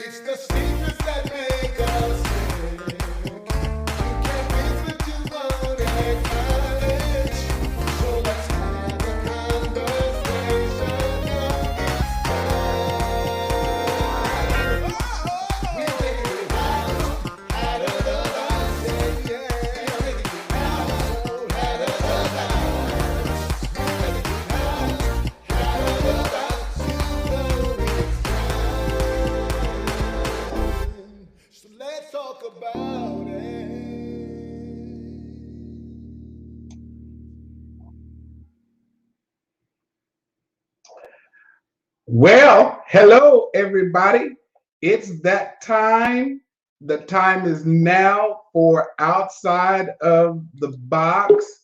It's the secrets that make us sick. You can't fix what you don't acknowledge. So let's have a conversation of this time. We're taking it out of the box, yeah, yeah. We're taking it out of the box. We're taking it out of the box. You know it's time. So let's talk about it. Well, hello, everybody. It's that time. The time is now for Outside of the Box.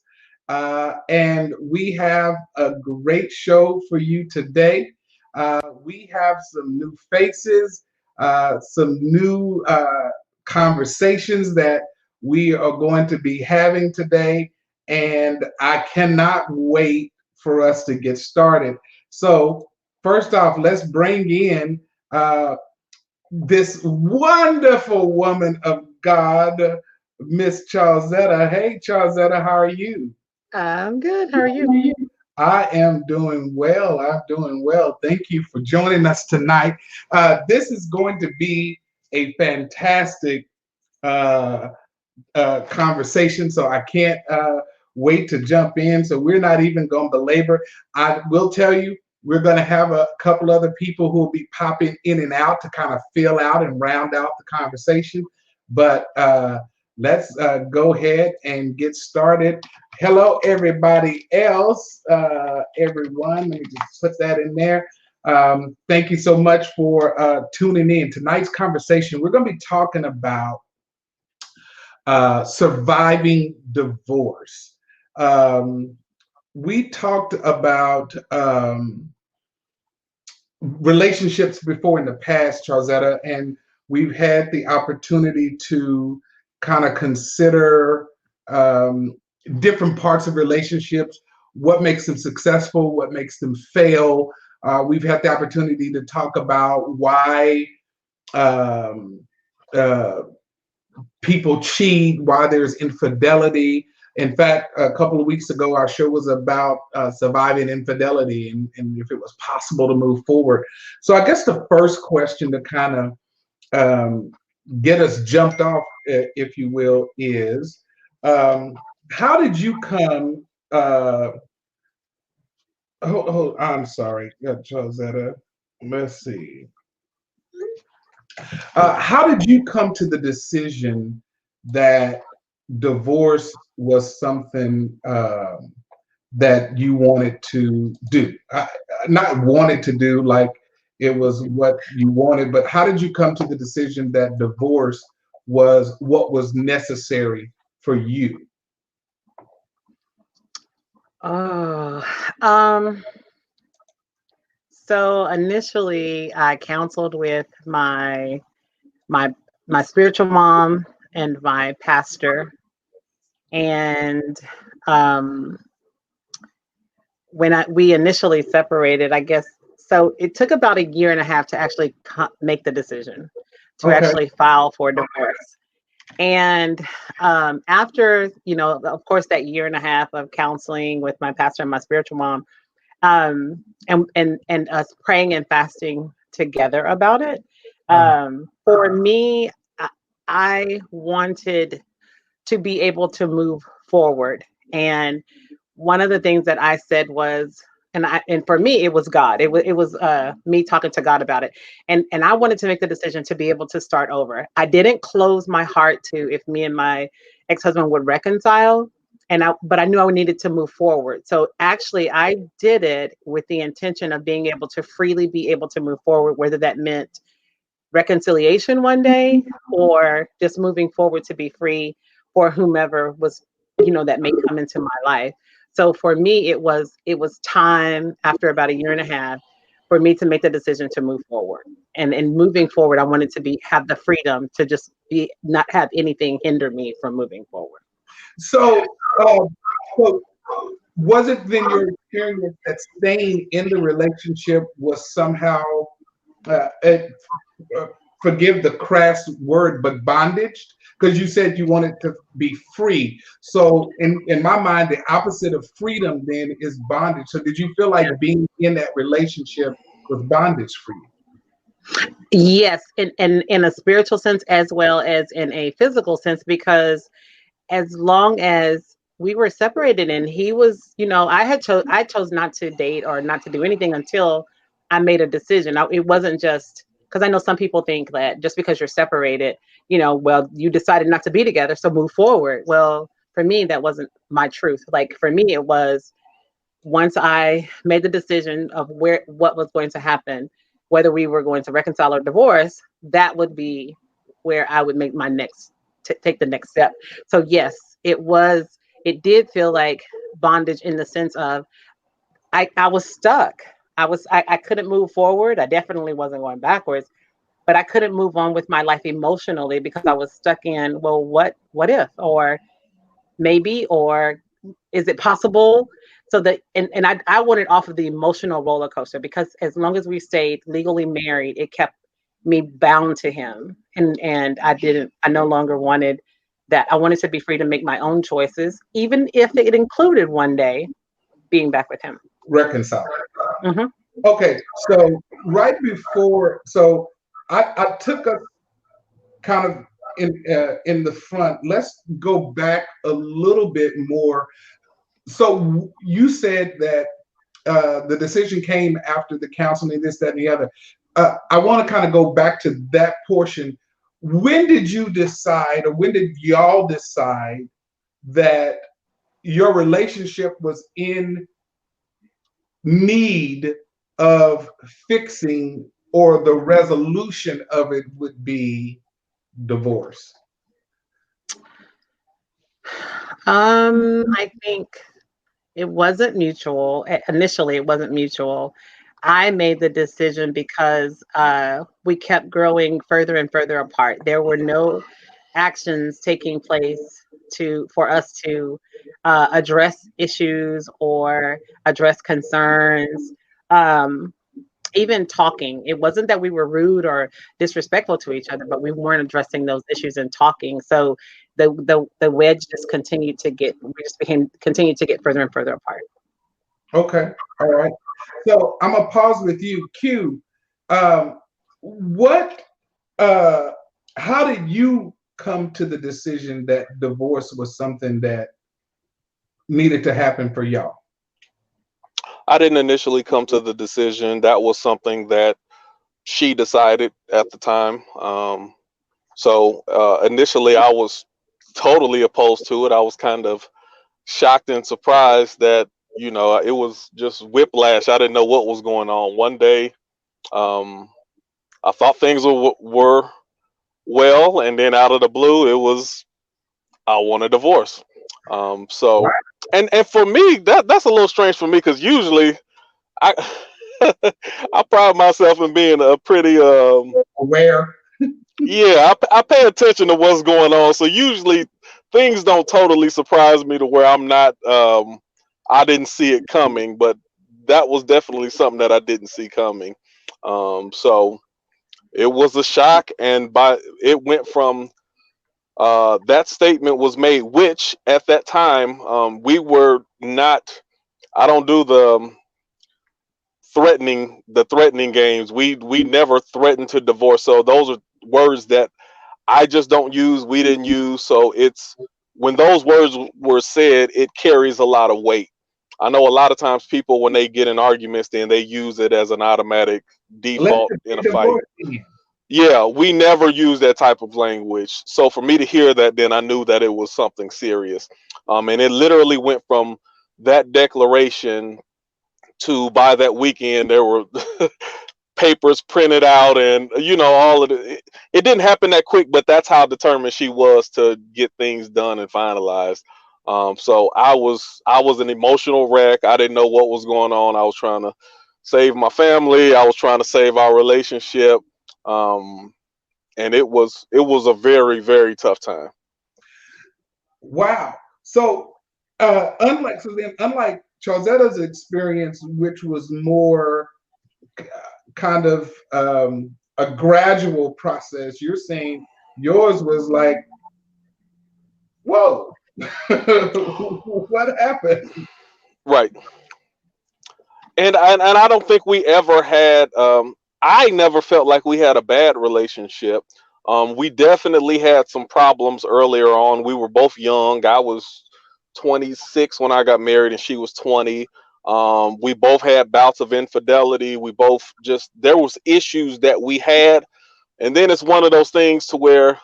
And we have a great show for you today. We have some new faces, some new conversations that we are going to be having today. And I cannot wait for us to get started. So, first off, let's bring in uh, this wonderful woman of God, Miss Charlzetta. Hey, Charlzetta, how are you? I'm good. How are you? I am doing well. I'm doing well. Thank you for joining us tonight. This is going to be a fantastic uh, conversation, so I can't wait to jump in. So we're not even going to belabor. I will tell you, we're going to have a couple other people who will be popping in and out to kind of fill out and round out the conversation. But let's go ahead and get started. Hello, everybody else. Everyone, let me just put that in there. Thank you so much for tuning in. Tonight's conversation, we're going to be talking about surviving divorce. Um, we talked about relationships before in the past, Charlzetta, and we've had the opportunity to kind of consider um, different parts of relationships, what makes them successful, what makes them fail. We've had the opportunity to talk about why um, uh, people cheat, why there's infidelity. In fact, a couple of weeks ago, our show was about surviving infidelity and if it was possible to move forward. So, I guess the first question to kind of um, get us jumped off, if you will, is um, how did you come? I'm sorry, Josetta. Let's see. How did you come to the decision that divorce was something that you wanted to do? Not wanted to do like it was what you wanted, but how did you come to the decision that divorce was what was necessary for you? Oh, um, so initially I counseled with my my spiritual mom and my pastor, and um, when we initially separated, I guess so. It took about a year and a half to actually make the decision to Okay. actually file for divorce. And after, of course, that year and a half of counseling with my pastor and my spiritual mom, and us praying and fasting together about it. Uh, For me, I wanted to be able to move forward. And one of the things that I said was, and for me it was God. It was me talking to God about it. And I wanted to make the decision to be able to start over. I didn't close my heart to if me and my ex-husband would reconcile. But I knew I needed to move forward. So actually I did it with the intention of being able to freely be able to move forward, whether that meant reconciliation one day or just moving forward to be free for whomever was, that may come into my life. So for me, it was time after about a year and a half for me to make the decision to move forward. And in moving forward, I wanted to have the freedom to just be not have anything hinder me from moving forward. so, uh, so was it then your experience that staying in the relationship was somehow uh, forgive the crass word, but bondage? Because you said you wanted to be free. So in my mind, the opposite of freedom then is bondage. So did you feel like being in that relationship was bondage for you? Yes, in a spiritual sense as well as in a physical sense, because as long as we were separated and he was, I chose not to date or not to do anything until I made a decision. It wasn't just because I know some people think that just because you're separated, well, you decided not to be together, so move forward. Well, for me, that wasn't my truth. Like for me, it was once I made the decision of what was going to happen, whether we were going to reconcile or divorce, that would be where I would make my take the next step. So yes, it did feel like bondage in the sense of I was stuck. I couldn't move forward. I definitely wasn't going backwards, but I couldn't move on with my life emotionally because I was stuck in, well, what if, or maybe, or is it possible? So that, and I wanted off of the emotional roller coaster, because as long as we stayed legally married, it kept me bound to him. And I no longer wanted that. I wanted to be free to make my own choices, even if it included one day being back with him. Reconcile. Mm-hmm. Okay, so right before, so I took us kind of in the front. Let's go back a little bit more. So you said that the decision came after the counseling, this, that, and the other. I want to kind of go back to that portion. When did you decide, or when did y'all decide that your relationship was in need of fixing, or the resolution of it would be divorce? I think it wasn't mutual. Initially, it wasn't mutual. I made the decision because we kept growing further and further apart. There were no actions taking place for us to address issues or address concerns. Even talking, it wasn't that we were rude or disrespectful to each other, but we weren't addressing those issues and talking. So the wedge just continued to continued to get further and further apart. Okay, all right. So I'm gonna pause with you, Q. What? How did you come to the decision that divorce was something that needed to happen for y'all? I didn't initially come to the decision. That was something that she decided at the time. So initially, I was totally opposed to it. I was kind of shocked and surprised that, it was just whiplash. I didn't know what was going on. One day, I thought things were well, and then out of the blue, it was, I want a divorce. So, and for me, that's a little strange for me, because usually I I pride myself in being a pretty Aware. yeah, I pay attention to what's going on. So usually things don't totally surprise me to where I'm not I didn't see it coming, but that was definitely something that I didn't see coming. So it was a shock, and it went from that statement was made, which at that time we were not. I don't do the threatening games. We never threatened to divorce. So those are words that I just don't use. We didn't use. So it's when those words were said, it carries a lot of weight. I know a lot of times people, when they get in arguments, then they use it as an automatic default in a fight. Yeah, we never use that type of language. So for me to hear that, then I knew that it was something serious. And it literally went from that declaration to, by that weekend, there were papers printed out, and all of it. It didn't happen that quick, but that's how determined she was to get things done and finalized. So I was an emotional wreck. I didn't know what was going on. I was trying to save my family. I was trying to save our relationship. And it was a very, very tough time. Wow. So unlike Charzetta's experience, which was more kind of a gradual process. You're saying yours was like, whoa, what happened? Right. And I don't think we ever had. I never felt like we had a bad relationship. We definitely had some problems earlier on. We were both young. I was 26 when I got married, and she was 20. We both had bouts of infidelity. We both just there was issues that we had, and then it's one of those things to where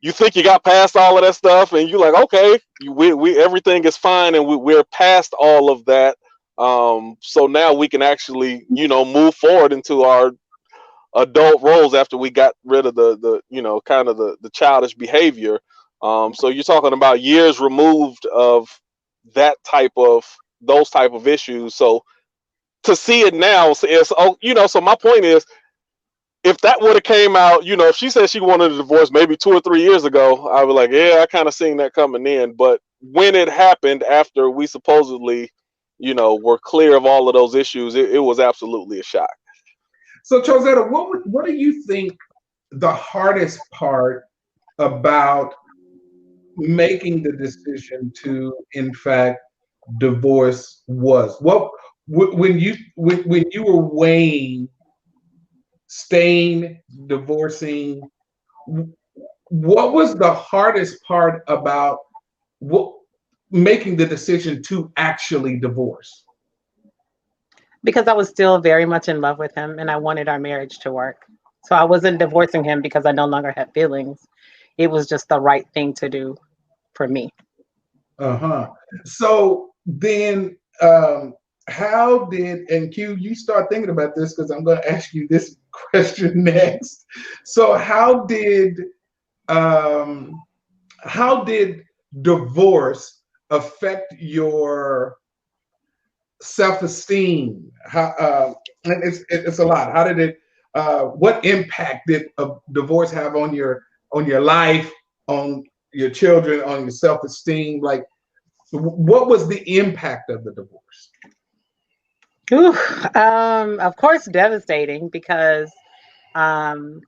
you think you got past all of that stuff, and you're like, okay, we everything is fine, and we're past all of that. So now we can actually, move forward into our adult roles after we got rid of the kind of the childish behavior. So you're talking about years removed of those type of issues. So to see it now is, so my point is, if that would have came out, if she said she wanted a divorce maybe 2 or 3 years ago, I was like, yeah, I kind of seen that coming in. But when it happened after we supposedly, were clear of all of those issues, it was absolutely a shock. So, Chozetta, what do you think the hardest part about making the decision to, in fact, divorce was? When you were weighing staying, divorcing, what was the hardest part about making the decision to actually divorce? Because I was still very much in love with him and I wanted our marriage to work. So I wasn't divorcing him because I no longer had feelings. It was just the right thing to do for me. Uh-huh. So then how did, and Q, you start thinking about this because I'm going to ask you this question next. So how did divorce affect your self-esteem? And it's a lot. How did it what impact did a divorce have on your life, on your children, on your self-esteem? Like, what was the impact of the divorce? Ooh, of course, devastating because I'm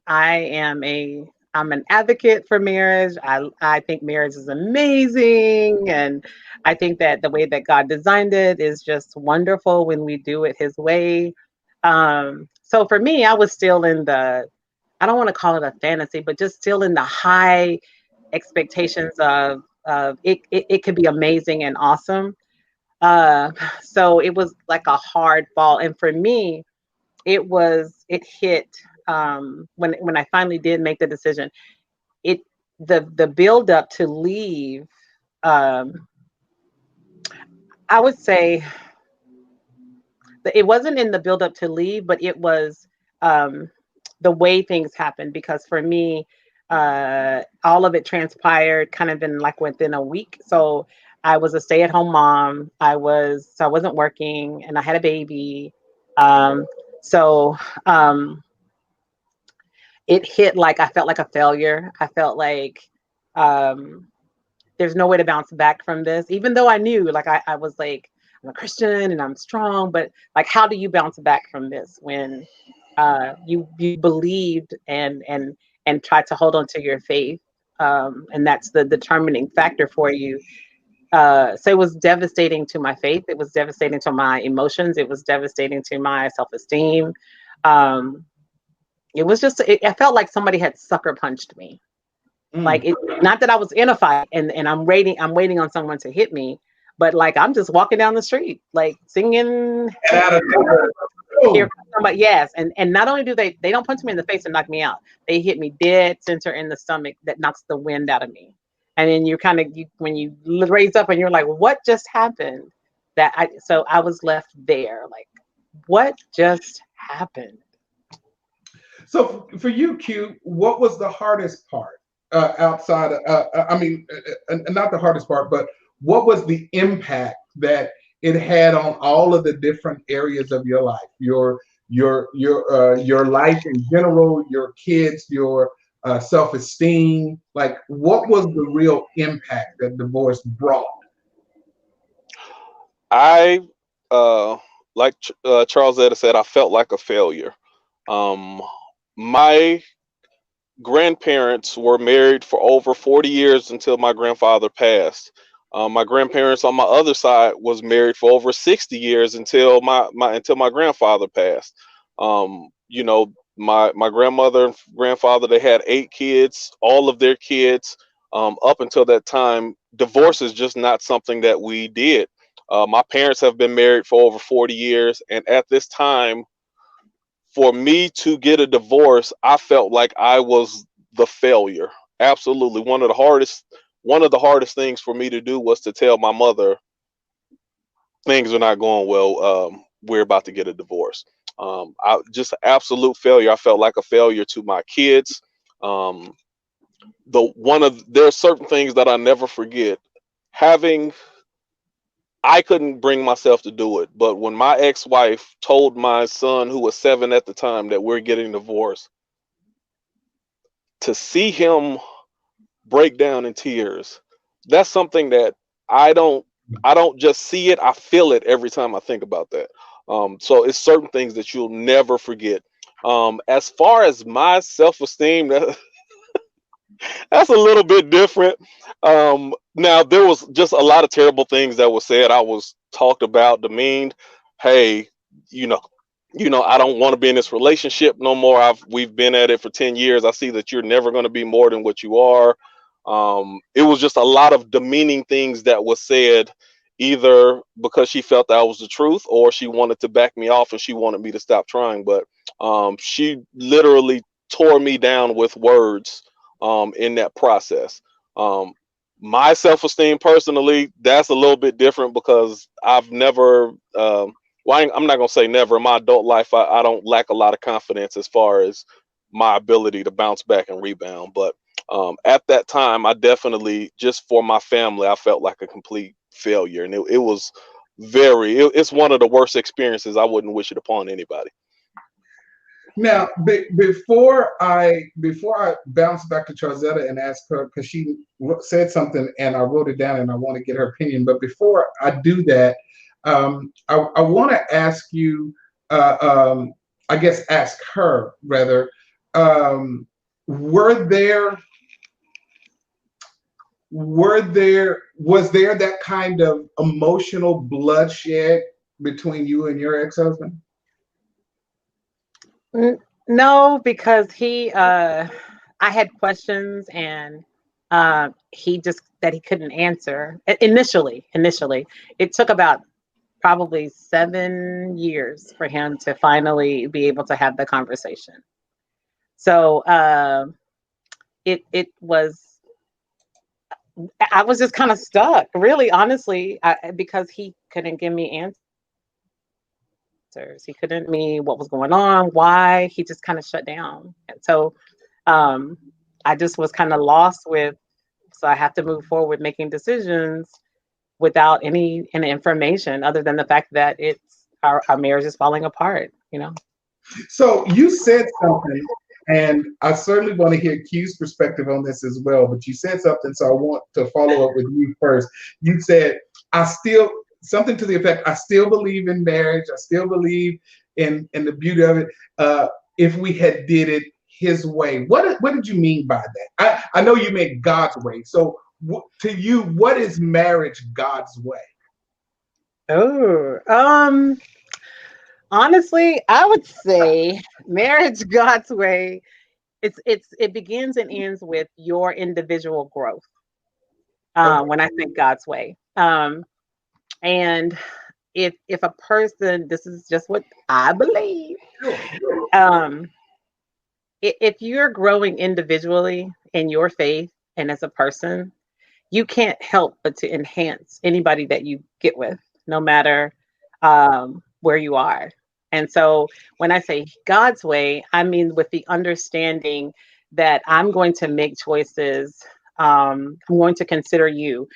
an advocate for marriage. I think marriage is amazing, and I think that the way that God designed it is just wonderful when we do it His way. So for me, I was still in I don't want to call it a fantasy, but just still in the high expectations of it could be amazing and awesome. So it was like a hard fall, and for me, it hit when I finally did make the decision. It the build up to leave. Um, I would say that it wasn't in the build up to leave, but it was um, the way things happened. Because for me, all of it transpired kind of in like within a week. So I was a stay at home mom. I wasn't working, and I had a baby. Um, so um, it hit like I felt like a failure. I felt like um, there's no way to bounce back from this, even though I knew, like I was like, I'm a Christian and I'm strong, but like, how do you bounce back from this when you believed and tried to hold on to your faith, and that's the determining factor for you. So it was devastating to my faith. It was devastating to my emotions. It was devastating to my self-esteem. Um, it was just, I felt like somebody had sucker punched me. Like, not that I was in a fight and I'm waiting on someone to hit me, but like I'm just walking down the street, like singing. Here comes somebody, yes, and not only do they don't punch me in the face and knock me out, they hit me dead center in the stomach that knocks the wind out of me. And then when you raise up and you're like, what just happened? So I was left there, like, what just happened? So for you, Q, what was the hardest part outside of, not the hardest part, but what was the impact that it had on all of the different areas of your life, your life in general, your kids, your self-esteem? Like, what was the real impact that divorce brought? I, like Charles Etta said, I felt like a failure. Um, my grandparents were married for over 40 years until my grandfather passed. My grandparents on my other side was married for over 60 years until my grandfather passed. You know, my grandmother and grandfather, they had 8 kids. All of their kids, up until that time, divorce is just not something that we did. My parents have been married for over 40 years, and at this time, for me to get a divorce, I felt like I was the failure. Absolutely. One of the hardest things for me to do was to tell my mother things are not going well. We're about to get a divorce. I just absolute failure. I felt like a failure to my kids. Um, there are certain things that I never forget. Having I couldn't bring myself to do it, but when my ex-wife told my son, who was 7 at the time, that we're getting divorced, to see him break down in tears, that's something that I don't I don't just see it, I feel it every time I think about that. So it's certain things that you'll never forget. As far as my self-esteem, that's a little bit different. Now there was just a lot of terrible things that were said. I was talked about, demeaned. Hey, you know, I don't want to be in this relationship no more. We've been at it for 10 years. I see that you're never going to be more than what you are. It was just a lot of demeaning things that was said, either because she felt that was the truth, or she wanted to back me off and she wanted me to stop trying. But she literally tore me down with words in that process. Um, my self-esteem personally, that's a little bit different because I've never, I'm not gonna say never. In my adult life, I don't lack a lot of confidence as far as my ability to bounce back and rebound. But at that time, I definitely, just for my family, I felt like a complete failure, and it was it's one of the worst experiences. I wouldn't wish it upon anybody. Now, before I bounce back to Charzetta and ask her, because she said something and I wrote it down and I want to get her opinion. But before I do that, I want to ask you, I guess ask her rather, were there was there that kind of emotional bloodshed between you and your ex-husband? No, because I had questions, and he just that he couldn't answer initially. It took about probably 7 years for him to finally be able to have the conversation. So it was, I was just kind of stuck, really, honestly, because he couldn't give me answers. He couldn't me what was going on, why. He just kind of shut down. And so I just was kind of lost so I have to move forward making decisions without any information other than the fact that it's our marriage is falling apart, So you said something, and I certainly want to hear Q's perspective on this as well, but you said something, so I want to follow up with you first. You said, something to the effect, I still believe in marriage. I still believe in the beauty of it. If we had did it his way. What did you mean by that? I know you meant God's way. So to you, what is marriage God's way? Oh, honestly, I would say marriage God's way. It begins and ends with your individual growth. When I think God's way. And if a person, this is just what I believe, if you're growing individually in your faith and as a person, you can't help but to enhance anybody that you get with, no matter where you are. And so when I say God's way, I mean with the understanding that I'm going to make choices. I'm going to consider you.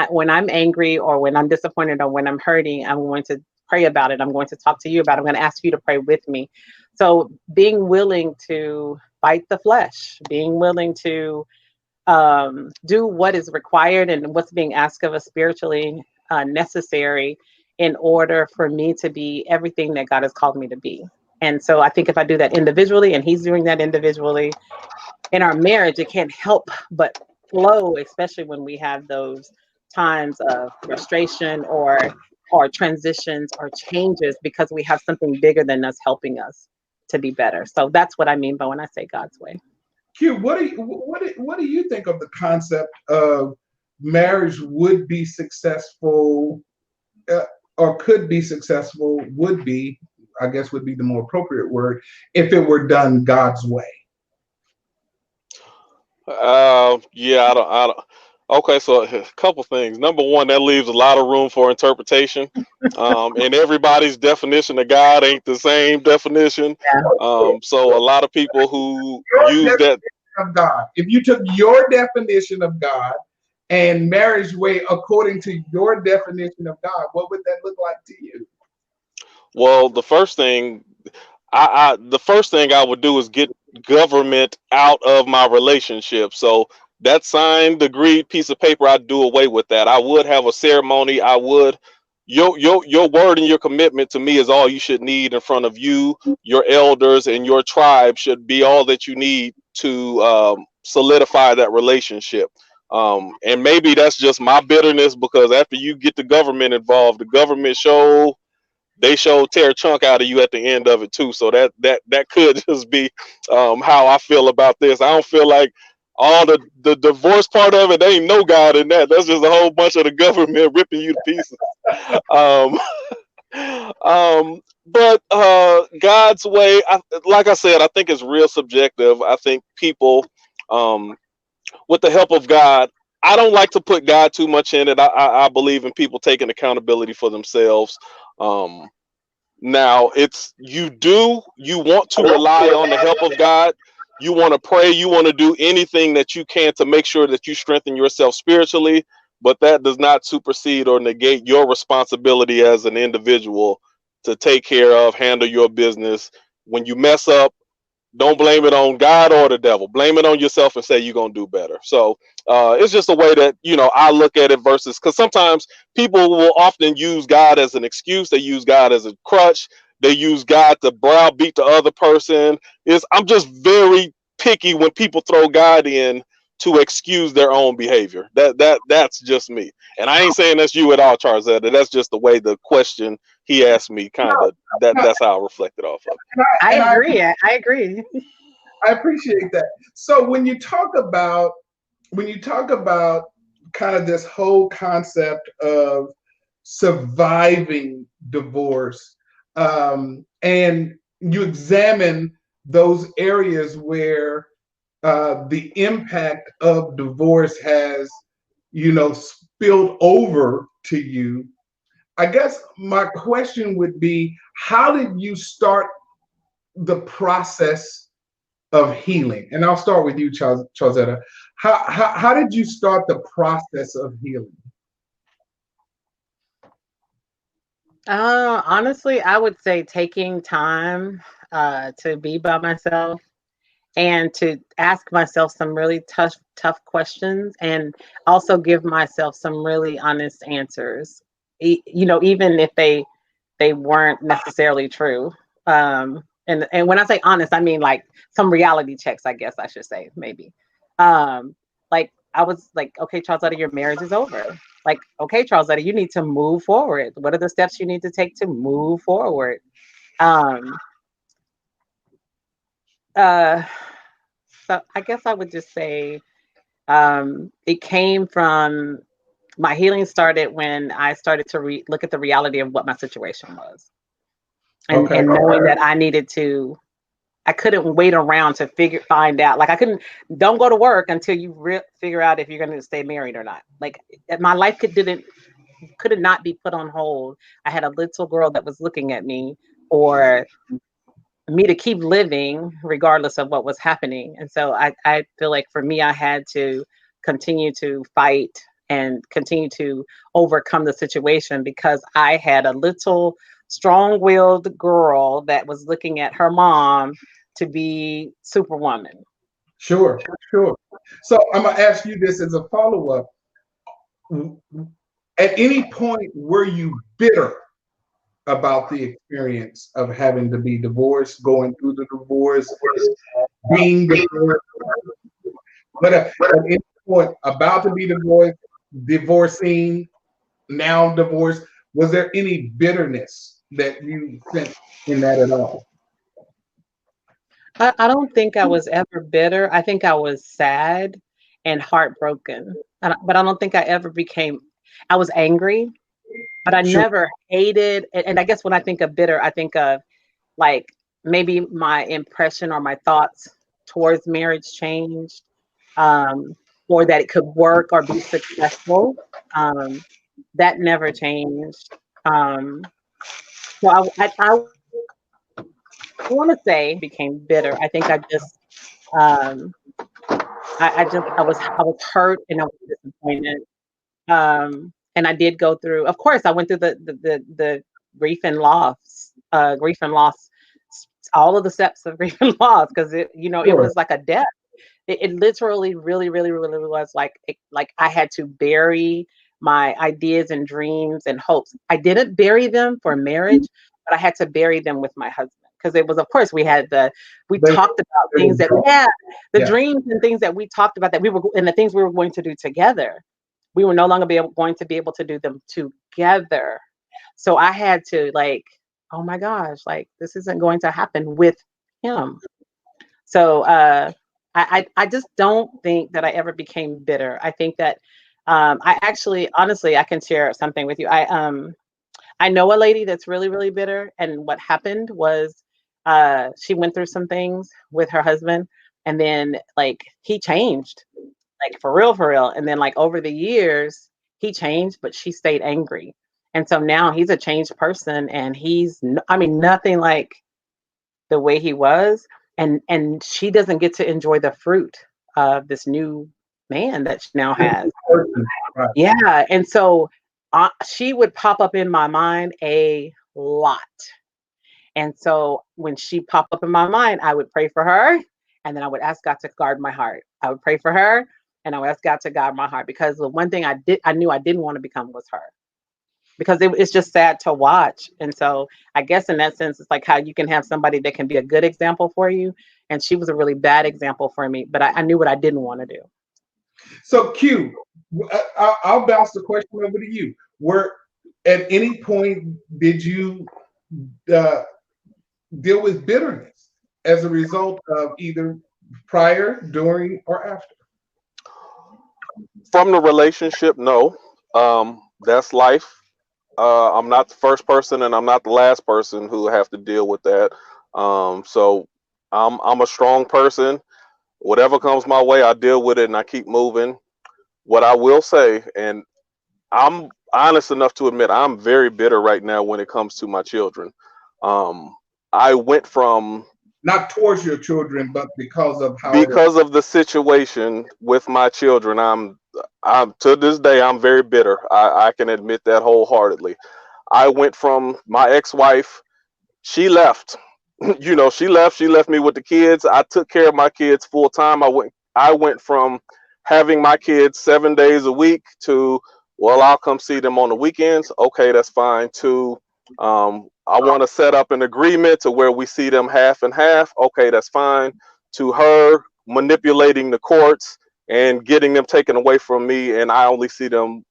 When I'm angry or when I'm disappointed or when I'm hurting, I'm going to pray about it. I'm going to talk to you about it. I'm going to ask you to pray with me. So being willing to fight the flesh, being willing to do what is required and what's being asked of us spiritually necessary in order for me to be everything that God has called me to be. And so I think if I do that individually and he's doing that individually in our marriage, it can't help but flow, especially when we have those times of frustration or transitions or changes, because we have something bigger than us helping us to be better. So that's what I mean by when I say God's way. Q, what do you think of the concept of marriage would be successful, or could be successful, would be, I guess would be the more appropriate word, if it were done God's way? Yeah, I don't. Okay, so a couple things. Number one, that leaves a lot of room for interpretation. And everybody's definition of God ain't the same definition. So a lot of people who use that Of God. If you took your definition of God and marriage way according to your definition of God, what would that look like to you? well, the first thing I would do is get government out of my relationship. So that signed, agreed piece of paper, I'd do away with that. I would have a ceremony. I would. Your word and your commitment to me is all you should need in front of you. Your elders and your tribe should be all that you need to solidify that relationship. And maybe that's just my bitterness, because after you get the government involved, the government they tear a chunk out of you at the end of it too. So that could just be how I feel about this. I don't feel like all the divorce part of it, there ain't no God in that. That's just a whole bunch of the government ripping you to pieces. Um, but God's way, like I said, I think it's real subjective. I think people, with the help of God, I don't like to put God too much in it. I believe in people taking accountability for themselves. Now you want to rely on the help of God. You want to pray. You want to do anything that you can to make sure that you strengthen yourself spiritually. But that does not supersede or negate your responsibility as an individual to take care of, handle your business. When you mess up, don't blame it on God or the devil. Blame it on yourself and say you're going to do better. So it's just a way that, I look at it, versus, because sometimes people will often use God as an excuse. They use God as a crutch. They use God to browbeat the other person. I'm just very picky when people throw God in to excuse their own behavior. That's just me. And I ain't saying that's you at all, Charzetta. That's just the way the question he asked me, kind of, that's how I reflected off of it. I agree. I agree. I appreciate that. So when you talk about kind of this whole concept of surviving divorce, and you examine those areas where the impact of divorce has, spilled over to you, I guess my question would be, how did you start the process of healing? And I'll start with you, Charzetta. How did you start the process of healing? Honestly, I would say taking time to be by myself and to ask myself some really tough questions, and also give myself some really honest answers. Even if they weren't necessarily true. And when I say honest, I mean like some reality checks, I guess I should say, maybe. Like I was like, okay, Charzetta, your marriage is over. Like, okay, Charzetta, you need to move forward. What are the steps you need to take to move forward? So I guess I would just say it came from, my healing started when I started to look at the reality of what my situation was. And knowing that I couldn't wait around to find out. Like don't go to work until you figure out if you're going to stay married or not. Like my life could not be put on hold. I had a little girl that was looking at me, or me to keep living regardless of what was happening. And so I feel like for me, I had to continue to fight and continue to overcome the situation, because I had a little strong-willed girl that was looking at her mom to be Superwoman. Sure. So I'm gonna ask you this as a follow-up. At any point were you bitter about the experience of having to be divorced, going through the divorce, being divorced, but at any point about to be divorced, divorcing, now divorced, was there any bitterness that you sensed in that at all? I don't think I was ever bitter. I think I was sad and heartbroken. But I don't think I ever became, I was angry, but I Sure. never hated. And I guess when I think of bitter, I think of like maybe my impression or my thoughts towards marriage changed, um, or that it could work or be successful. Um, that never changed. Um, so I want to say became bitter. I think um, I was hurt and I was disappointed. And I did go through. Of course, I went through the grief and loss, all of the steps of grief and loss, because it Sure. was like a death. It literally, really, really, really was like I had to bury my ideas and dreams and hopes. I didn't bury them for marriage, but I had to bury them with my husband because it was, of course, we They- talked about they things that, were- yeah, the Yeah. dreams and things that we talked about that we were, and the things we were going to do together. We were no longer going to be able to do them together. So I had to like, oh my gosh, like this isn't going to happen with him. So I just don't think that I ever became bitter. I think that I actually, honestly, I can share something with you. I know a lady that's really, really bitter, and what happened was she went through some things with her husband, and then like he changed, like for real, and then like over the years he changed, but she stayed angry, and so now he's a changed person, and I mean, nothing like the way he was, and she doesn't get to enjoy the fruit of this new man that she now has. Right. Yeah, and so she would pop up in my mind a lot. And so when she popped up in my mind, I would pray for her, and then I would ask God to guard my heart. I would pray for her, and I would ask God to guard my heart, because the one thing I knew I didn't want to become was her, because it's just sad to watch. And so I guess in that sense, it's like how you can have somebody that can be a good example for you, and she was a really bad example for me. But I knew what I didn't want to do. So Q, I'll bounce the question over to you. Were at any point did you uh, deal with bitterness as a result of either prior, during, or after? From the relationship, no. That's life. I'm not the first person, and I'm not the last person who have to deal with that. So I'm a strong person. Whatever comes my way, I deal with it and I keep moving. What I will say, and I'm honest enough to admit, I'm very bitter right now when it comes to my children. Um, I went from, Not towards your children, but because of how it is. because of the situation with my children, I'm to this day I'm very bitter. I can admit that wholeheartedly. I went from my ex-wife, she left. She left me with the kids. I took care of my kids full time. I went from having my kids 7 days a week to, well, I'll come see them on the weekends. Okay, that's fine. To, I want to set up an agreement to where we see them half and half. Okay, that's fine. To her manipulating the courts and getting them taken away from me, and I only see them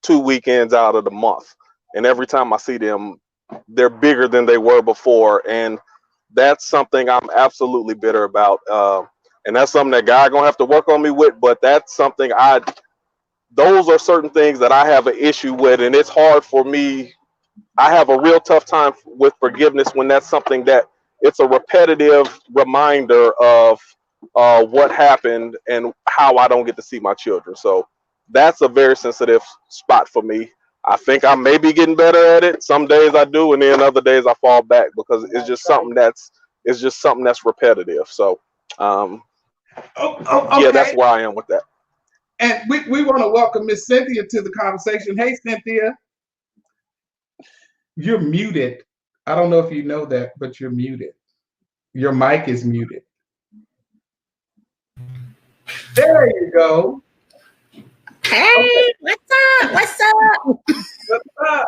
2 weekends out of the month. And every time I see them, they're bigger than they were before, and that's something I'm absolutely bitter about. And that's something that God gonna have to work on me with. But that's something those are certain things that I have an issue with, and it's hard for me. I have a real tough time with forgiveness when that's something that it's a repetitive reminder of what happened and how I don't get to see my children. So that's a very sensitive spot for me. I think I may be getting better at it. Some days I do, and then other days I fall back because it's just something that's repetitive. So yeah, that's Okay. where I am with that. And we want to welcome Miss Cynthia to the conversation. Hey, Cynthia, you're muted. I don't know if you know that, but you're muted. Your mic is muted. There you go. Hey, what's up? What's up?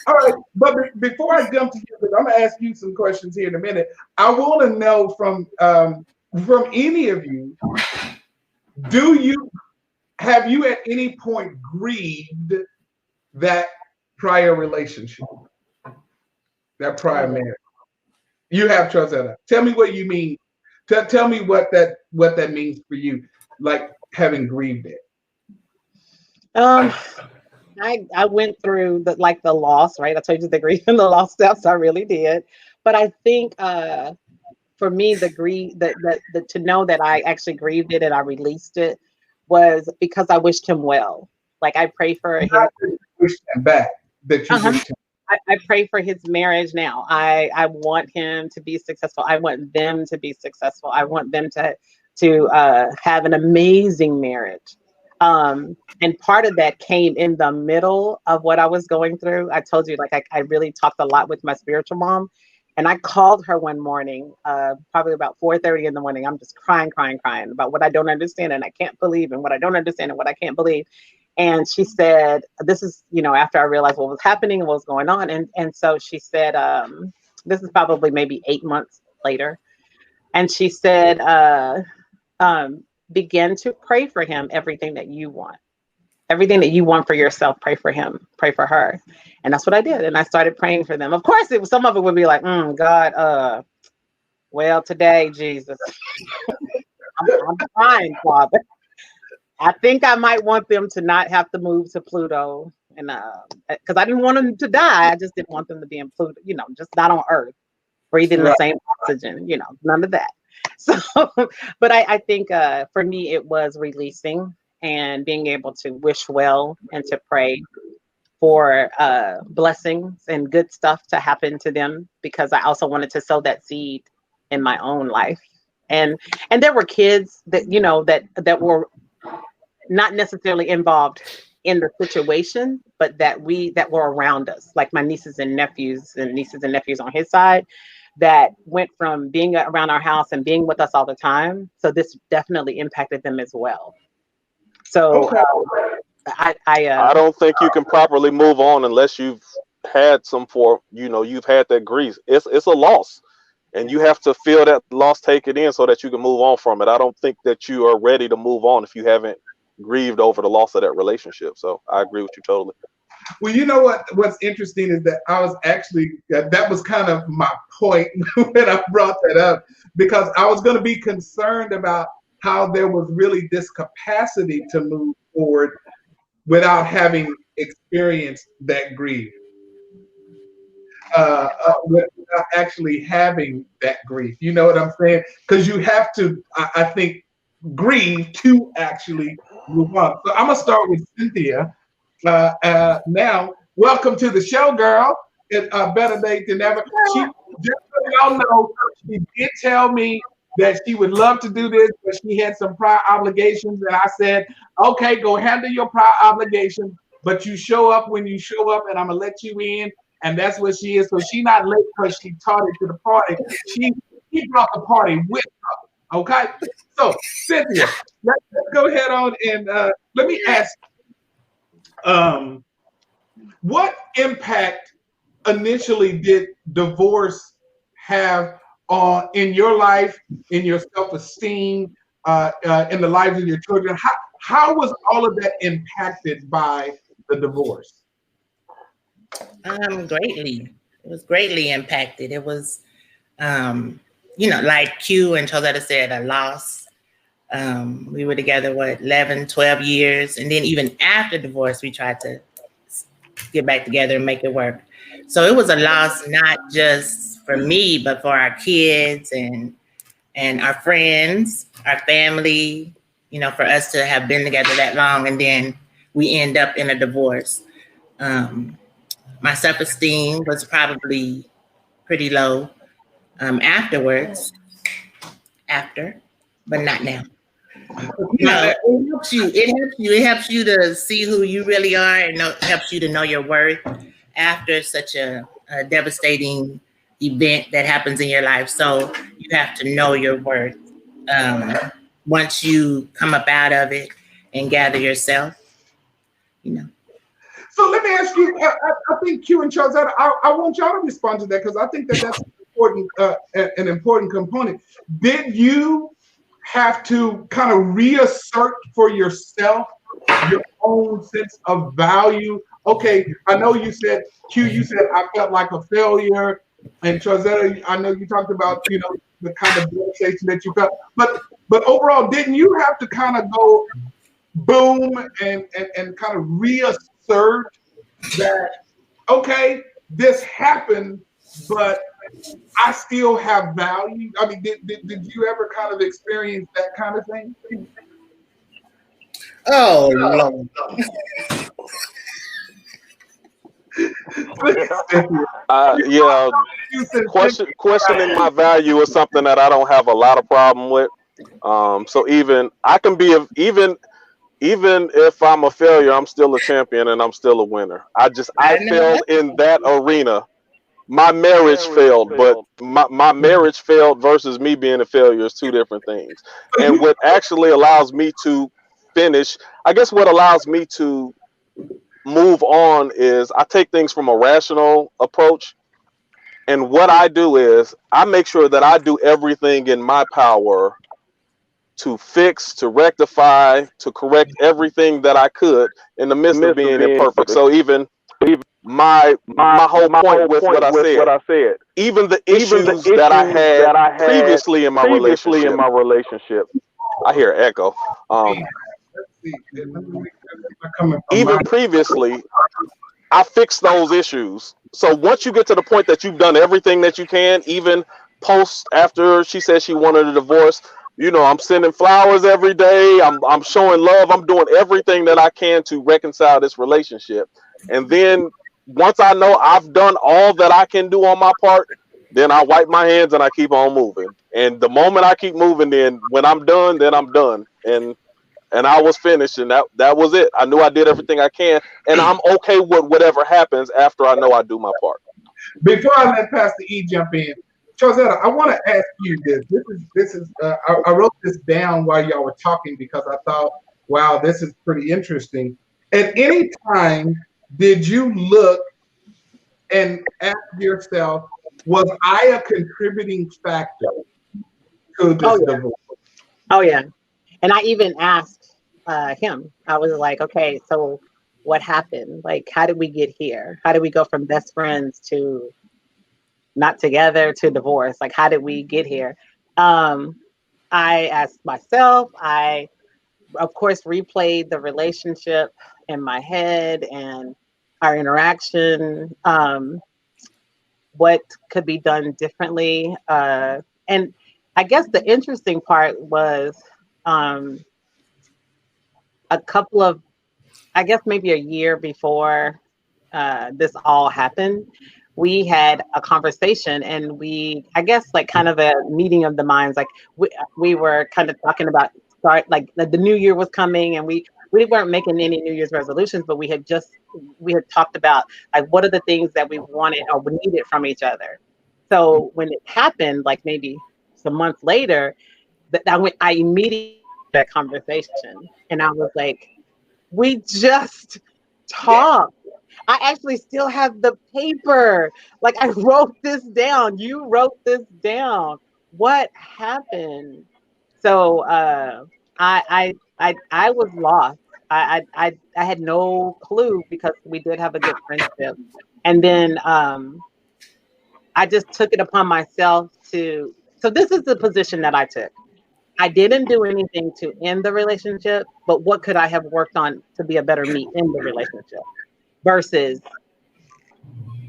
All right, but before I jump to you, because I'm gonna ask you some questions here in a minute. I want to know from any of you, have you at any point grieved that prior relationship, that prior marriage? You have, Trozetta. Tell me what you mean. Tell me what that means for you, like having grieved it. I went through the loss, right? I told you the grief and the loss steps. I really did, but I think for me, the grief, the to know that I actually grieved it and I released it was because I wished him well. Like I pray for him. Wish him back. That you wished him. I pray for his marriage now. I want him to be successful. I want them to be successful. I want them to have an amazing marriage. And part of that came in the middle of what I was going through. I told you, like, I really talked a lot with my spiritual mom. And I called her one morning, probably about 4:30 in the morning. I'm just crying about what I don't understand and I can't believe, and what I don't understand and what I can't believe. And she said, this is, after I realized what was happening and what was going on. And so she said, this is probably maybe 8 months later. And she said, begin to pray for him, everything that you want for yourself, pray for him, pray for her. And that's what I did. And I started praying for them. Of course, some of it would be like, God, well, today, Jesus, I'm crying, Father. I think I might want them to not have to move to Pluto, and because I didn't want them to die. I just didn't want them to be in Pluto, just not on Earth, breathing the same oxygen, none of that. So, but I think for me, it was releasing and being able to wish well and to pray for blessings and good stuff to happen to them, because I also wanted to sow that seed in my own life. And there were kids that, that were not necessarily involved in the situation, but that were around us, like my nieces and nephews on his side, that went from being around our house and being with us all the time. So this definitely impacted them as well. So I don't think you can properly move on unless you've had you've had that grief. It's a loss, and you have to feel that loss, take it in, so that you can move on from it. I don't think that you are ready to move on if you haven't grieved over the loss of that relationship. So I agree with you totally. Well, you know what's interesting is that I was actually, that was kind of my point when I brought that up, because I was going to be concerned about how there was really this capacity to move forward without having experienced that grief, without actually having that grief. You know what I'm saying? Because you have to, I think, grieve to actually move on. So I'm gonna start with Cynthia. Now, welcome to the show, girl. Better late than never. She, just so y'all know, she did tell me that she would love to do this, but she had some prior obligations, and I said, okay, go handle your prior obligations, but you show up when you show up, and I'm gonna let you in, and that's what she is. So she's not late because she tarted to the party. She brought the party with her. Okay, so Cynthia, let's go ahead on and let me ask, what impact initially did divorce have in your life, in your self-esteem, in the lives of your children? How was all of that impacted by the divorce? Greatly. It was greatly impacted. It was, like Q and Trozetta said, a loss. We were together, 11, 12 years. And then even after divorce, we tried to get back together and make it work. So it was a loss, not just for me, but for our kids and our friends, our family, for us to have been together that long. And then we end up in a divorce. My self-esteem was probably pretty low afterwards, but not now. It helps you to see who you really are, and helps you to know your worth after such a devastating event that happens in your life. So you have to know your worth once you come up out of it and gather yourself. you know. So let me ask you, I think Q and Charles, I want y'all to respond to that because I think that that's an important component. Did you have to kind of reassert for yourself your own sense of value? Okay, I know you said, Q, you said I felt like a failure, and Charzetta, I know you talked about, you know, the kind of devastation that you felt, but overall, didn't you have to kind of go boom and kind of reassert that, okay, this happened, but I still have value? I mean, did you ever kind of experience that kind of thing? Oh, Lord. Yeah, questioning my value is something that I don't have a lot of problem with. So even I can be even if I'm a failure, I'm still a champion and I'm still a winner. I failed in that arena. My marriage failed, but my marriage failed versus me being a failure is two different things. And what actually allows me to finish, I guess what allows me to move on is I take things from a rational approach. And what I do is I make sure that I do everything in my power to fix, to rectify, to correct everything that I could in the midst of being imperfect. So even my whole point with what I said, even the issues that I had previously in my relationship, I hear echo. Even previously, I fixed those issues. So once you get to the point that you've done everything that you can, even post after she said she wanted a divorce, you know, I'm sending flowers every day. I'm showing love. I'm doing everything that I can to reconcile this relationship. And then once I know I've done all that I can do on my part, then I wipe my hands and I keep on moving. And the moment I keep moving, then when I'm done, then I'm done. And I was finished, and that was it. I knew I did everything I can, and I'm okay with whatever happens after I know I do my part. Before I let Pastor E jump in, Charzetta, I want to ask you this. This is I wrote this down while y'all were talking because I thought, wow, this is pretty interesting. At any time, did you look and ask yourself, was I a contributing factor to this divorce? Oh yeah. And I even asked him, I was like, okay, so what happened? Like, how did we get here? How did we go from best friends to not together to divorce? Like, how did we get here? I asked myself, I, of course, replayed the relationship in my head and our interaction, what could be done differently. And I guess the interesting part was, a couple of, I guess maybe a year before this all happened, we had a conversation and I guess like kind of a meeting of the minds. Like we were kind of talking about like the new year was coming and we weren't making any New Year's resolutions, but we had talked about like, what are the things that we wanted or we needed from each other. So when it happened, like maybe some months later, I immediately had that conversation and I was like, we just talked. I actually still have the paper. Like I wrote this down. You wrote this down. What happened? So I was lost. I had no clue because we did have a good friendship. And then I just took it upon myself so this is the position that I took. I didn't do anything to end the relationship, but what could I have worked on to be a better me in the relationship? Versus,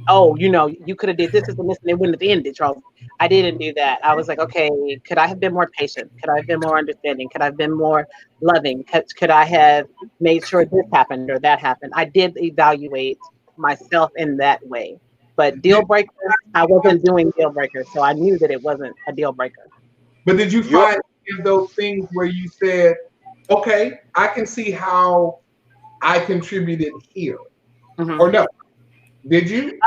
oh, you know, you could have did this and this and it wouldn't have ended, Charles. I didn't do that. I was like, okay, could I have been more patient? Could I have been more understanding? Could I have been more loving? Could I have made sure this happened or that happened? I did evaluate myself in that way. But deal breakers, I wasn't doing deal breakers, so I knew that it wasn't a deal breaker. But did you find those things where you said, okay, I can see how I contributed here? Mm-hmm. Or no? Did you?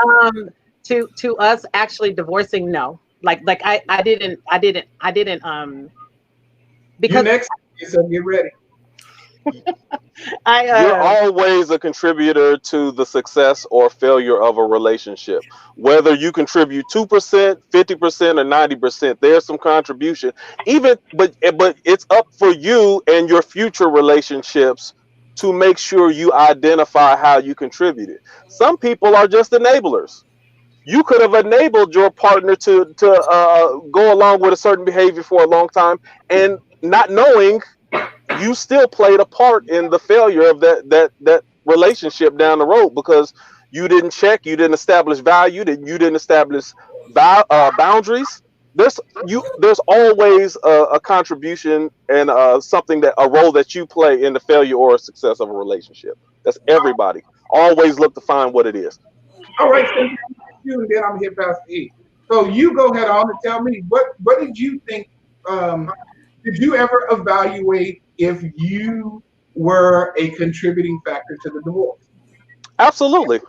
To us actually divorcing, no. Like I didn't because you next, so get ready. You're always a contributor to the success or failure of a relationship. Whether you contribute 2%, 50%, or 90%, there's some contribution. But it's up for you and your future relationships to make sure you identify how you contributed. Some people are just enablers. You could have enabled your partner to go along with a certain behavior for a long time, and not knowing, you still played a part in the failure of that relationship down the road, because you didn't check, you didn't establish value, you didn't establish boundaries. There's always a contribution and something, that a role that you play in the failure or success of a relationship. That's everybody. Always look to find what it is. All right, so you, and then I'm here past E. So you go ahead on and tell me what did you think? Did you ever evaluate if you were a contributing factor to the divorce? Absolutely.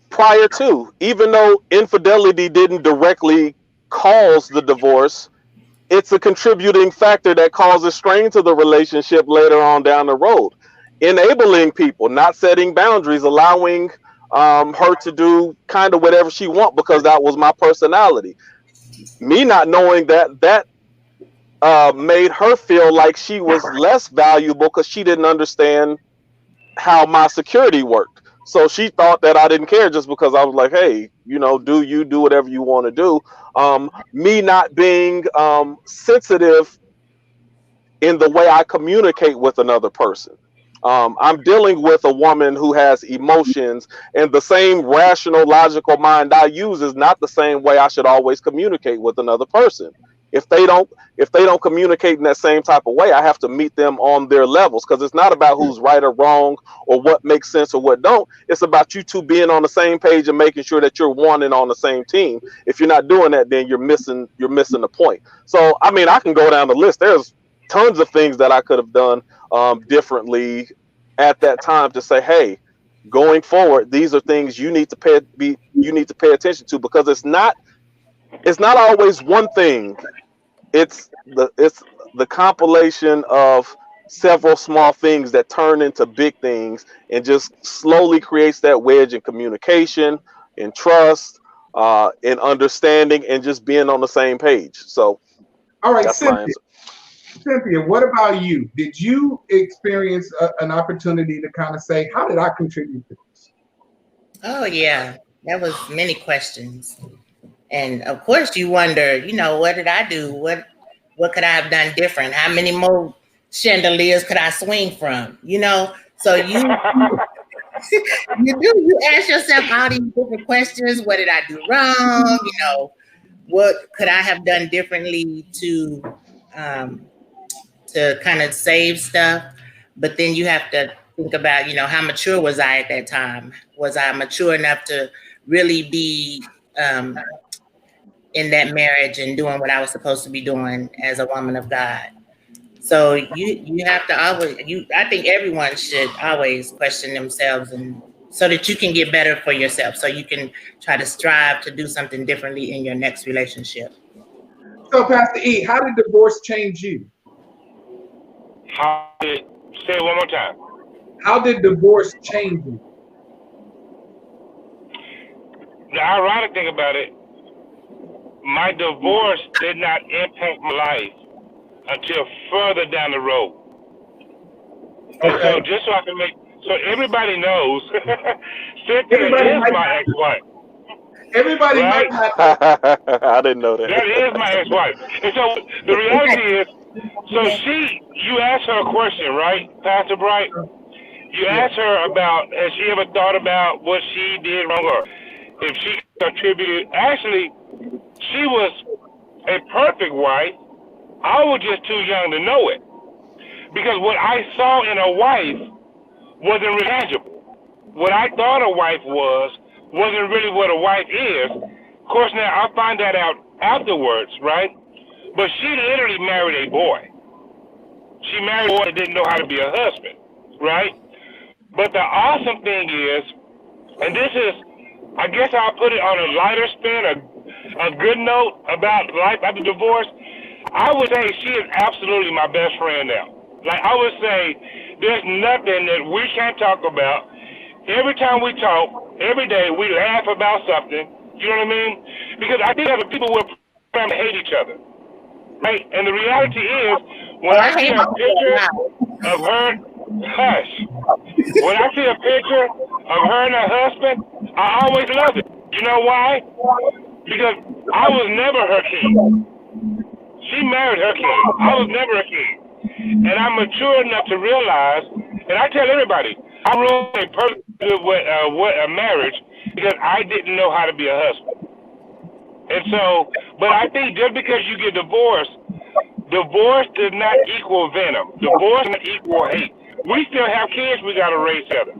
Prior to, even though infidelity didn't directly cause the divorce, it's a contributing factor that causes strain to the relationship later on down the road. Enabling people, not setting boundaries, allowing her to do kind of whatever she wants because that was my personality. Me not knowing that made her feel like she was less valuable because she didn't understand how my security worked. So she thought that I didn't care just because I was like, hey, do whatever you want to do. Me not being sensitive in the way I communicate with another person. I'm dealing with a woman who has emotions, and the same rational, logical mind I use is not the same way I should always communicate with another person. If they don't communicate in that same type of way, I have to meet them on their levels, because it's not about who's right or wrong or what makes sense or what don't. It's about you two being on the same page and making sure that you're one and on the same team. If you're not doing that, then you're missing the point. So I mean, I can go down the list. There's tons of things that I could have done differently at that time to say, hey, going forward, these are things you need to pay attention to, because it's not always one thing. It's the compilation of several small things that turn into big things, and just slowly creates that wedge in communication, in trust, in understanding, and just being on the same page. So all right, that's my answer. Cynthia, what about you? Did you experience an opportunity to kind of say, how did I contribute to this? Oh, yeah. That was many questions. And of course you wonder, what did I do? What could I have done different? How many more chandeliers could I swing from? So you you ask yourself all these different questions. What did I do wrong? What could I have done differently to kind of save stuff? But then you have to think about, how mature was I at that time? Was I mature enough to really be in that marriage and doing what I was supposed to be doing as a woman of God? So you have to always, I think everyone should always question themselves, and so that you can get better for yourself, so you can try to strive to do something differently in your next relationship. So Pastor E, how did divorce change you? Say it one more time. How did divorce change you? The ironic thing about it, my divorce did not impact my life until further down the road. Okay. So just so everybody knows, Cynthia is my ex-wife. Everybody right? I didn't know that. That is my ex-wife. And so the reality is, you asked her a question, right, Pastor Bright? You asked her about, has she ever thought about what she did wrong, or if she contributed? Actually, she was a perfect wife. I was just too young to know it. Because what I saw in a wife wasn't really tangible. What I thought a wife wasn't really what a wife is. Of course, now I find that out afterwards, right? But she literally married a boy. She married a boy that didn't know how to be a husband, right? But the awesome thing is, and this is, I guess I'll put it on a lighter spin, a good note about life after divorce. I would say she is absolutely my best friend now. Like I would say, there's nothing that we can't talk about. Every time we talk, every day we laugh about something. You know what I mean? Because I think other people will try to hate each other, right? And the reality is, when Oh, I I see hate a my picture husband. of her, hush. When I see a picture of her and her husband, I always love it. You know why? Because I was never her king. She married her king. I was never a king. And I'm mature enough to realize, and I tell everybody, I ruined a perfect a marriage because I didn't know how to be a husband. And so, but I think just because you get divorced, divorce does not equal venom. Divorce does not equal hate. We still have kids we got to raise together.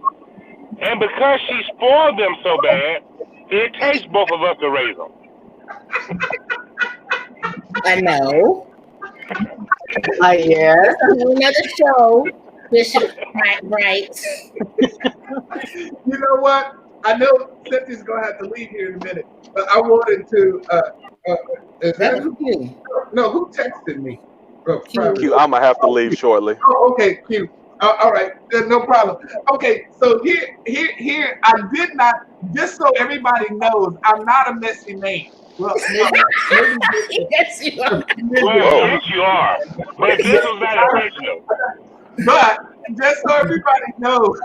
And because she spoiled them so bad, it takes both of us to raise them. I know. Yeah. That's a whole nother show, Bishop Bright. You know what? I know Cynthia's gonna have to leave here in a minute, but I wanted to. Is That that was you. no? Who texted me? Q. Q, I'm gonna have to leave shortly. Oh, okay, cute. All right, no problem. Okay, so here, I did not. Just so everybody knows, I'm not a messy man. Well, maybe Yes, you are. Well, yes, you are. But this was not intentional. but just so everybody knows,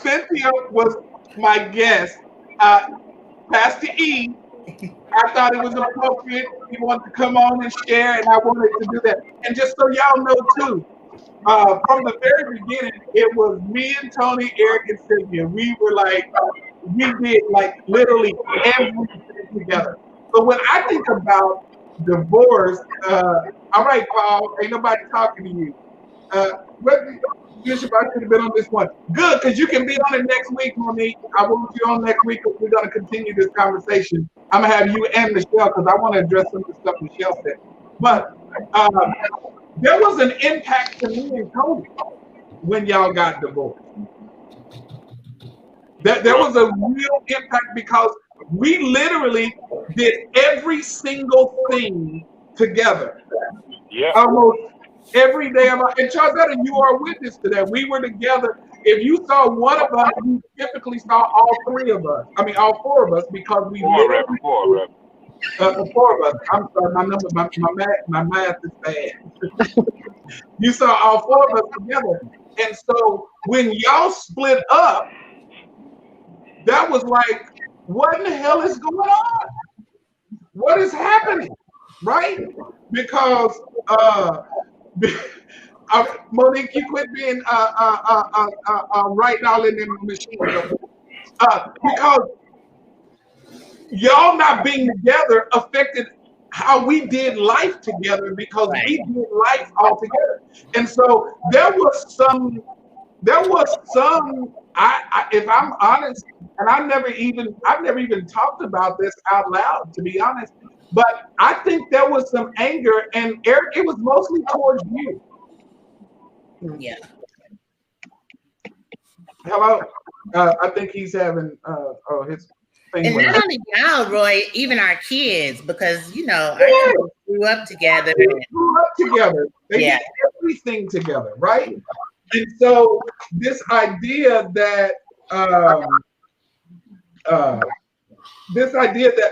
Cynthia was my guest. Pastor E, I thought it was appropriate. He wanted to come on and share, and I wanted to do that. And just so y'all know too, from the very beginning, it was me and Tony, Eric, and Cynthia. We did like literally everything together. So when I think about divorce, all right, Paul, ain't nobody talking to you. Bishop, I could have been on this one. Good, because you can be on it next week, Monique. I want you on next week because we're going to continue this conversation. I'm going to have you and Michelle because I want to address some of the stuff Michelle said. But there was an impact to me and Tony when y'all got divorced. There was a real impact because we literally did every single thing together. Yeah. Almost every day of our, and Charzetta, you are a witness to that. We were together. If you saw one of us, you typically saw all three of us. I mean, all four of us because we literally Four. the four of us. I'm sorry, my math is bad. You saw all four of us together, and so when y'all split up, that was like, what in the hell is going on? What is happening, right? Because Monique, you quit being writing all in the machine. Because y'all not being together affected how we did life together because we did life all together. And so there was some, if I'm honest, and I've never even talked about this out loud, to be honest, but I think there was some anger, and Eric, it was mostly towards you. Yeah. Hello? I think he's having his thing. And not only y'all, Roy, even our kids, because our kids grew up together. They grew up together. They did everything together, right? And so this idea that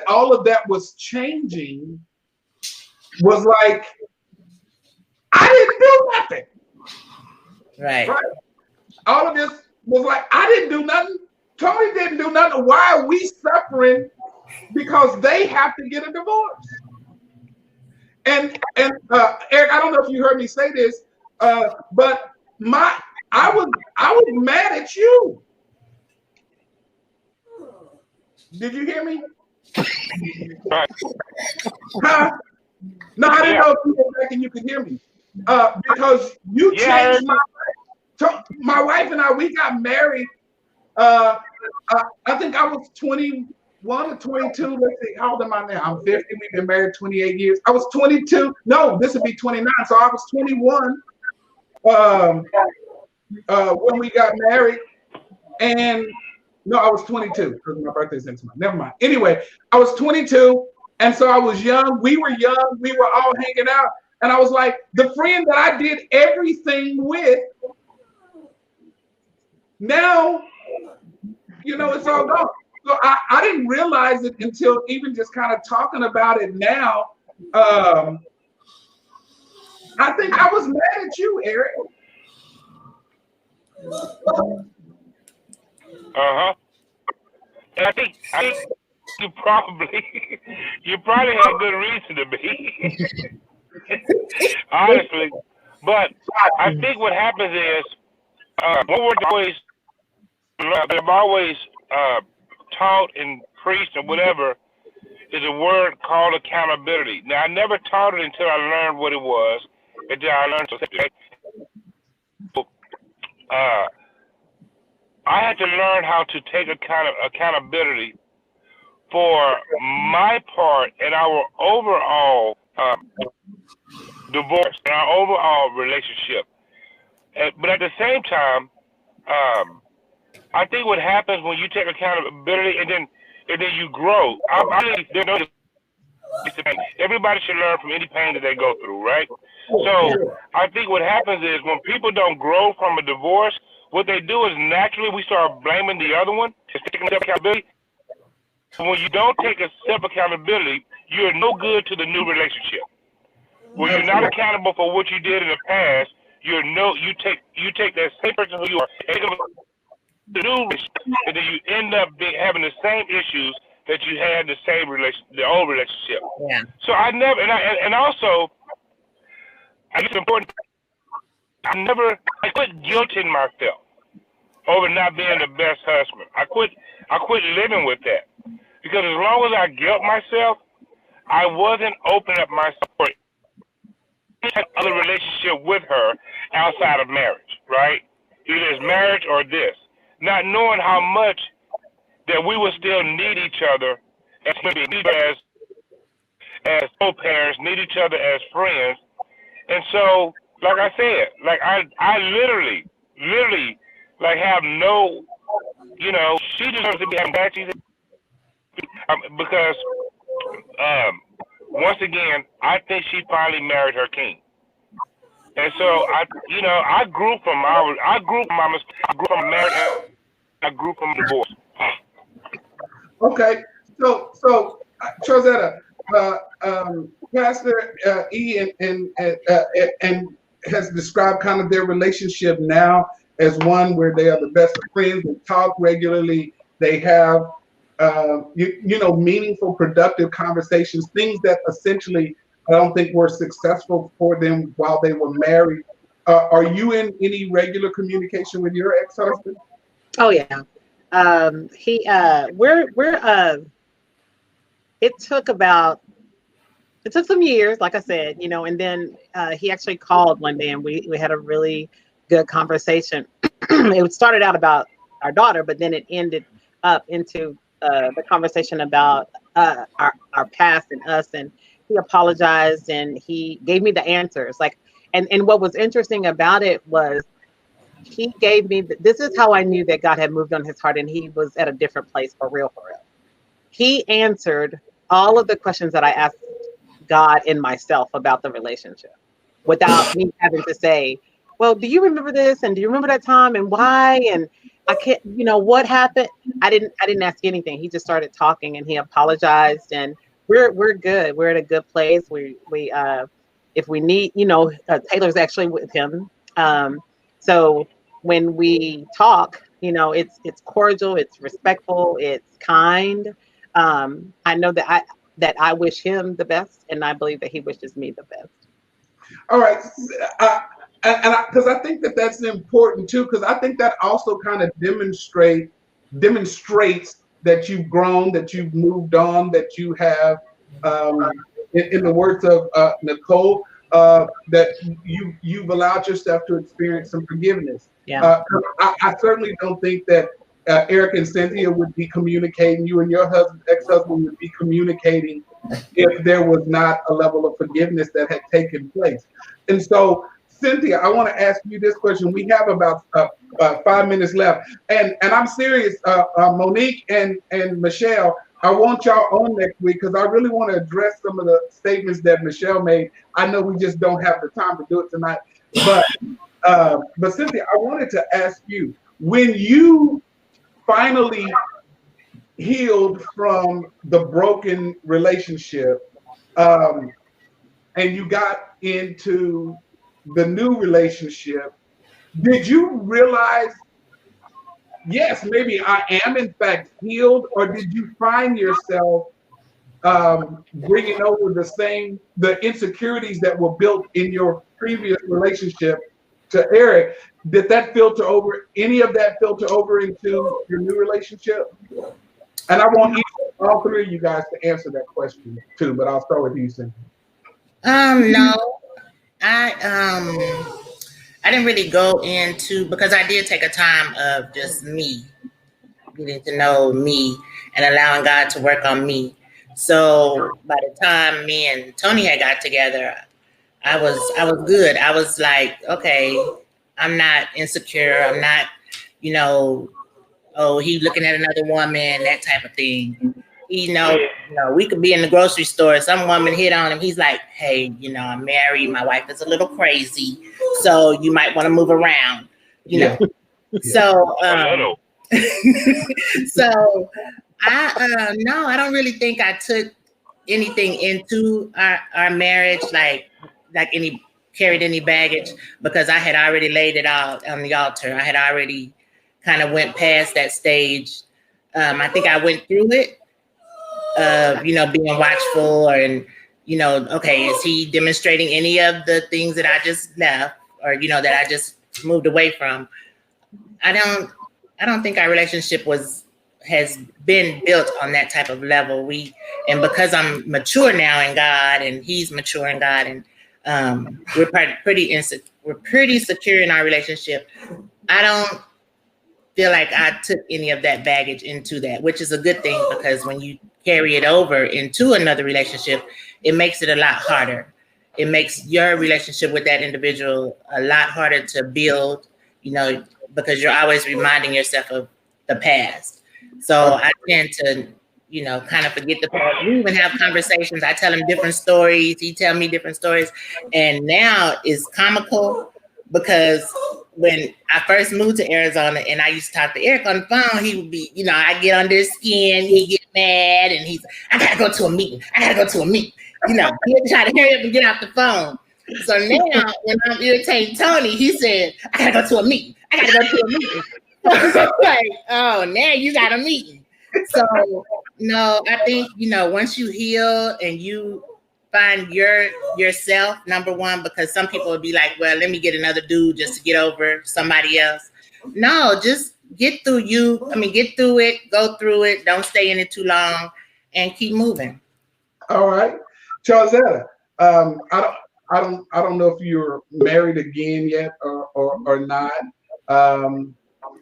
all of that was changing was like, I didn't do nothing. Right. All of this was like, I didn't do nothing. Tony didn't do nothing. Why are we suffering? Because they have to get a divorce. And Eric, I don't know if you heard me say this, but I was mad at you. Did you hear me? Huh? No, I didn't know if you were back and you could hear me. Because you changed my life. My wife and I, we got married. I think I was 21 or 22. Let's see, how old am I now? I'm 50. We've been married 28 years. I was 22. No, this would be 29. So I was 21 when we got married. And no, I was 22 because my birthday's next month. Never mind. Anyway, I was 22 And so I was young, we were all hanging out. And I was like, the friend that I did everything with, now, it's all gone. So I didn't realize it until even just kind of talking about it now. I think I was mad at you, Eric. And I think you probably have good reason to be, honestly. But I think what happens is, what I've always taught and preached and whatever is a word called accountability. Now, I never taught it until I learned what it was. Until I learned to I had to learn how to take accountability for my part in our overall divorce, in our overall relationship. But at the same time, I think what happens when you take accountability and then you grow. Everybody should learn from any pain that they go through, right? So I think what happens is when people don't grow from a divorce, what they do is naturally we start blaming the other one and taking self-accountability. When you don't take a self-accountability, you're no good to the new relationship. When you're not accountable for what you did in the past, you take that same person who you are and the new relationship, and then you end up having the same issues that you had the old relationship. Yeah. So I never, and also, I think it's important. I quit guilting myself over not being the best husband. I quit living with that, because as long as I guilt myself, I wasn't opening up myself for any other relationship with her outside of marriage, right? Either it's marriage or this, not knowing how much that we would still need each other as co-parents, need each other as friends. And so, like I said, like I literally, like have no, she deserves to be having bad cheese because, once again, I think she finally married her king. And so I grew from my mistake. I grew from marriage. I grew from divorce. Okay, so Trozetta, Pastor E and has described kind of their relationship now as one where they are the best of friends. They talk regularly. They have meaningful, productive conversations. Things that essentially I don't think were successful for them while they were married. Are you in any regular communication with your ex-husband? Oh yeah. It took some years, like I said, and then he actually called one day and we had a really good conversation. It started out about our daughter, but then it ended up into the conversation about our past and us, and he apologized and he gave me the answers. And what was interesting about it was he gave me, this is how I knew that God had moved on his heart and he was at a different place for real. He answered all of the questions that I asked God and myself about the relationship without me having to say, well, do you remember this? And do you remember that time and why? And I can't, what happened? I didn't ask anything. He just started talking and he apologized and we're good. We're at a good place. We if we need, Taylor's actually with him. So when we talk, it's cordial, it's respectful, it's kind. I know that I wish him the best, and I believe that he wishes me the best. All right, because I think that that's important too, because I think that also kind of demonstrates that you've grown, that you've moved on, that you have, in the words of Nicole, that you've allowed yourself to experience some forgiveness. Yeah. I certainly don't think that Eric and Cynthia would be communicating, you and your ex-husband would be communicating if there was not a level of forgiveness that had taken place. And so, Cynthia, I want to ask you this question. We have about 5 minutes left, and I'm serious. Monique and Michelle, I want y'all on next week because I really want to address some of the statements that Michelle made. I know we just don't have the time to do it tonight, but Cynthia, I wanted to ask you, when you finally healed from the broken relationship, and you got into the new relationship, did you realize, yes, maybe I am in fact healed, or did you find yourself bringing over the insecurities that were built in your previous relationship to Eric? Did that filter over, any of that filter over into your new relationship? And I want all three of you guys to answer that question too, but I'll start with you, Cynthia. No, I didn't really go into, because I did take a time of just me, getting to know me and allowing God to work on me. So by the time me and Tony had got together, I was good. I was like, okay, I'm not insecure. I'm not, oh, he looking at another woman, that type of thing. We could be in the grocery store. Some woman hit on him. He's like, hey, I'm married. My wife is a little crazy. So you might want to move around, know. So, so I don't really think I took anything into our marriage, like carried any baggage, because I had already laid it out on the altar. I had already kind of went past that stage. I think I went through it, being watchful, and, okay, is he demonstrating any of the things that I just left, or, that I just moved away from? I don't think our relationship has been built on that type of level. And because I'm mature now in God, and he's mature in God, and we're pretty secure in our relationship, I don't feel like I took any of that baggage into that, which is a good thing, because when you carry it over into another relationship, it makes it a lot harder. It makes your relationship with that individual a lot harder to build, because you're always reminding yourself of the past. So I tend to, kind of forget the past. We even have conversations. I tell him different stories. He tell me different stories. And now it's comical, because when I first moved to Arizona and I used to talk to Eric on the phone, he would be, I get under his skin, he get mad, and he's, I gotta go to a meeting. He'd try to hurry up and get off the phone. So now when I'm irritating Tony, he said, I gotta go to a meeting. So it's like, oh, now you got a meeting. So no, I think, once you heal and you find yourself, number one, because some people would be like, well, let me get another dude just to get over somebody else. No, just get through it, go through it, don't stay in it too long, and keep moving. All right. Charzetta, I don't know if you're married again yet or not.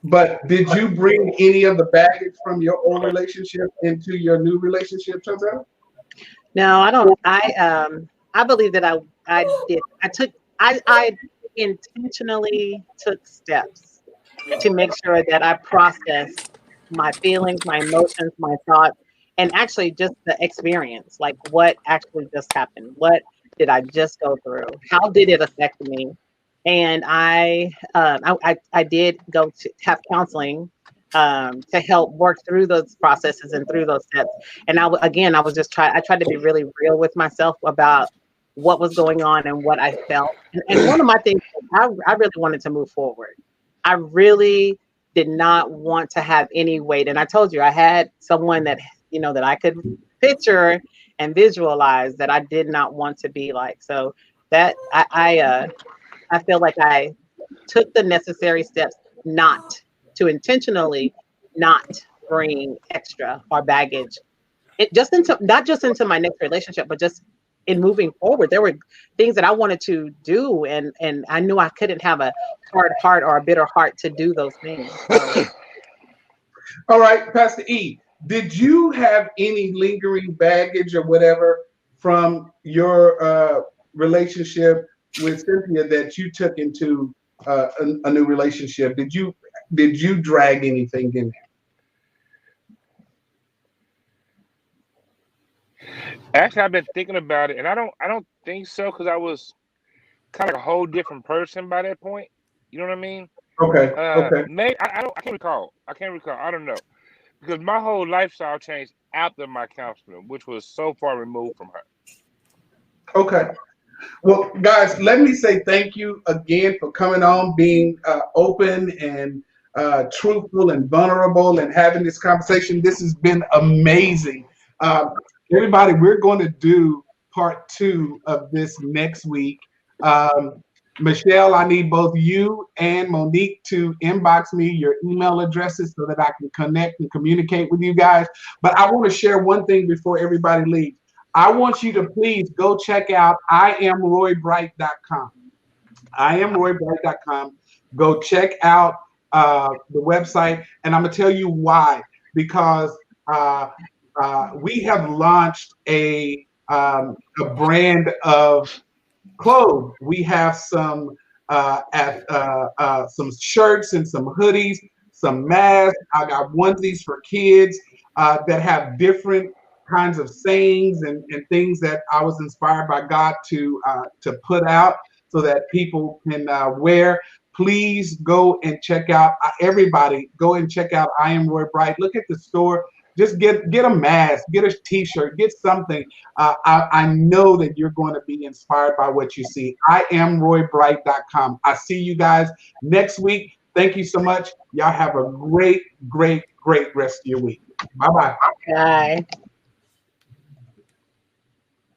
But did you bring any of the baggage from your old relationship into your new relationship, Charzetta? No, I don't. I believe that I did. I intentionally took steps to make sure that I processed my feelings, my emotions, my thoughts, and actually just the experience, like what actually just happened. What did I just go through? How did it affect me? And I did go to have counseling to help work through those processes and through those steps. And I tried to be really real with myself about what was going on and what I felt. And one of my things, I really wanted to move forward. I really did not want to have any weight. And I told you, I had someone that, that I could picture and visualize that I did not want to be like. So that I feel like I took the necessary steps not to intentionally not bring extra or baggage. Not just into my next relationship, but just in moving forward. There were things that I wanted to do, and I knew I couldn't have a hard heart or a bitter heart to do those things. So. All right, Pastor E, did you have any lingering baggage or whatever from your relationship with Cynthia that you took into a new relationship? Did you drag anything in there? Actually, I've been thinking about it, and I don't think so because I was kind of like a whole different person by that point. You know what I mean? Okay. Okay. Maybe I can't recall. I can't recall. I don't know because my whole lifestyle changed after my counseling, which was so far removed from her. Okay. Well, guys, let me say thank you again for coming on, being open and truthful and vulnerable and having this conversation. This has been amazing. Everybody, we're going to do part 2 of this next week. Michelle, I need both you and Monique to inbox me your email addresses so that I can connect and communicate with you guys. But I want to share one thing before everybody leaves. I want you to please go check out IamRoybright.com. IamRoybright.com. Go check out the website, and I'm gonna tell you why. Because we have launched a brand of clothes. We have some shirts and some hoodies, some masks. I got onesies for kids that have different kinds of sayings and things that I was inspired by God to put out so that people can wear. Please go and check out, everybody, go and check out I Am Roy Bright. Look at the store. Just get a mask, get a t-shirt, get something. I know that you're going to be inspired by what you see. IamRoybright.com. I see you guys next week. Thank you so much. Y'all have a great, great, great rest of your week. Bye-bye. Bye.